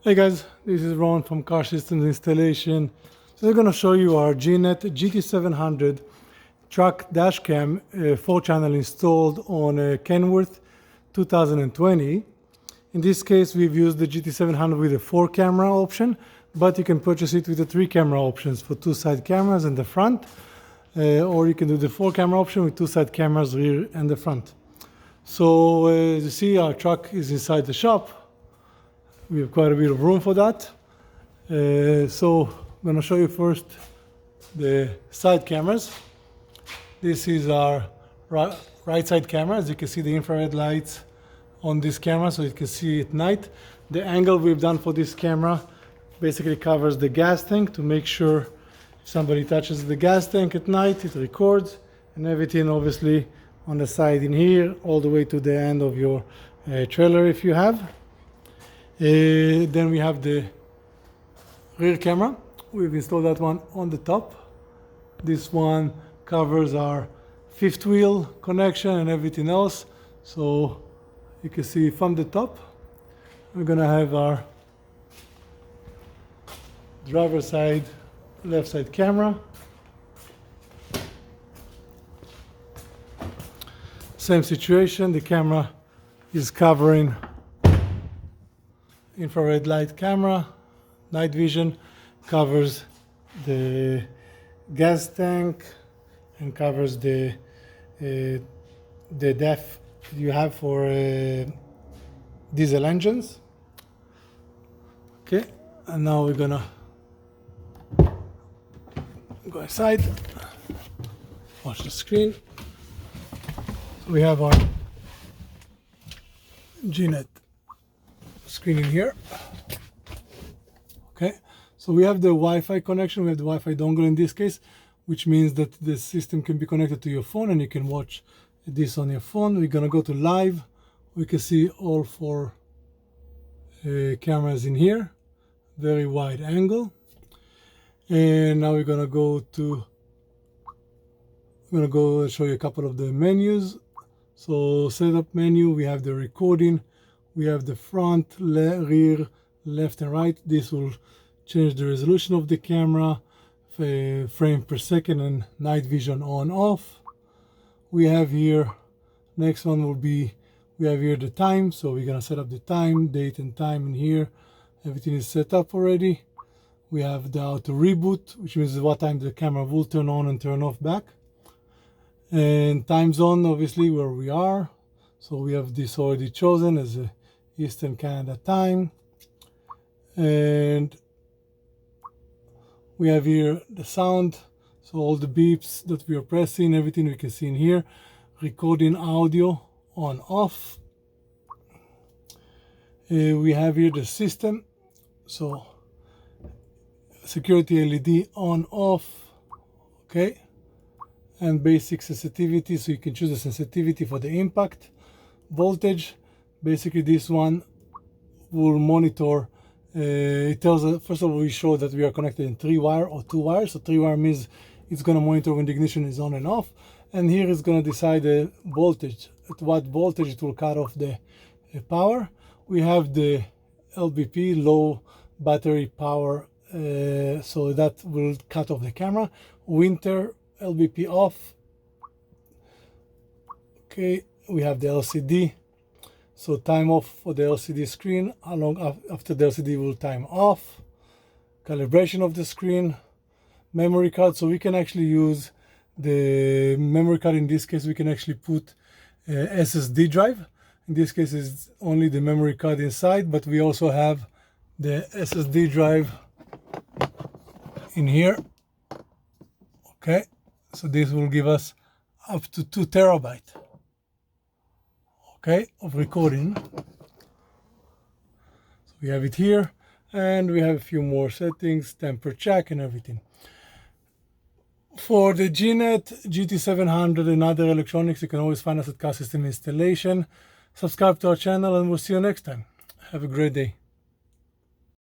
Hey guys, this is Ron from Car Systems Installation. So we're going to show you our GNET GT700 truck dash cam 4-channel installed on a Kenworth 2020. In this case, we've used the GT700 with a 4-camera option, but you can purchase it with the 3-camera options for 2 side cameras in the front, or you can do the 4-camera option with 2 side cameras, rear and the front. So as you see, our truck is inside the shop. We have quite a bit of room for that. So I'm going to show you first the side cameras. This is our right side camera. As you can see, the infrared lights on this camera, so you can see at night. The angle we've done for this camera basically covers the gas tank to make sure if somebody touches the gas tank at night, it records, and everything obviously on the side in here, all the way to the end of your trailer if you have. Then we have the rear camera. We've installed that one on the top. This one covers our 5th wheel connection and everything else. So you can see from the top, we're gonna have our driver's side, left side camera. Same situation, the camera is covering infrared light camera, night vision, covers the gas tank and covers the depth you have for diesel engines. Okay, and now we're gonna go inside, watch the screen. We have our GNET screen in here. Okay, so we have the Wi-Fi connection. We have the Wi-Fi dongle in this case, which means that the system can be connected to your phone and you can watch this on your phone. We're gonna go to live. We can see all 4 cameras in here, very wide angle. And now we're gonna go and show you a couple of the menus. So setup menu, we have the recording, we have the front, rear, left and right. This will change the resolution of the camera, frame per second, and night vision on off. We have here, next one will be, we have here the time. So we're gonna set up the time, date and time in here. Everything is set up already. We have the auto reboot, which means what time the camera will turn on and turn off back. And time zone, obviously where we are. So we have this already chosen as a Eastern Canada time. And we have here the sound. So all the beeps that we are pressing, everything we can see in here. Recording audio on off. We have here the system. So security LED on off. Okay. And basic sensitivity, so you can choose the sensitivity for the impact. Voltage, basically this one will monitor, it tells us, first of all, we show that we are connected in 3-wire or 2-wire. So 3-wire means it's going to monitor when the ignition is on and off. And here it's going to decide the voltage, at what voltage it will cut off the power. We have the LBP, low battery power, so that will cut off the camera. Winter, LBP off. Okay, we have the LCD. So time off for the LCD screen. How long after the LCD will time off. Calibration of the screen. Memory card. So we can actually use the memory card. In this case, we can actually put SSD drive. In this case, it's only the memory card inside, but we also have the SSD drive in here. Okay. So this will give us up to 2 terabytes, okay, of recording. So we have it here, and we have a few more settings, temper check and everything. For the GNET GT700 and other electronics, you can always find us at Car System Installation. Subscribe to our channel and we'll see you next time. Have a great day.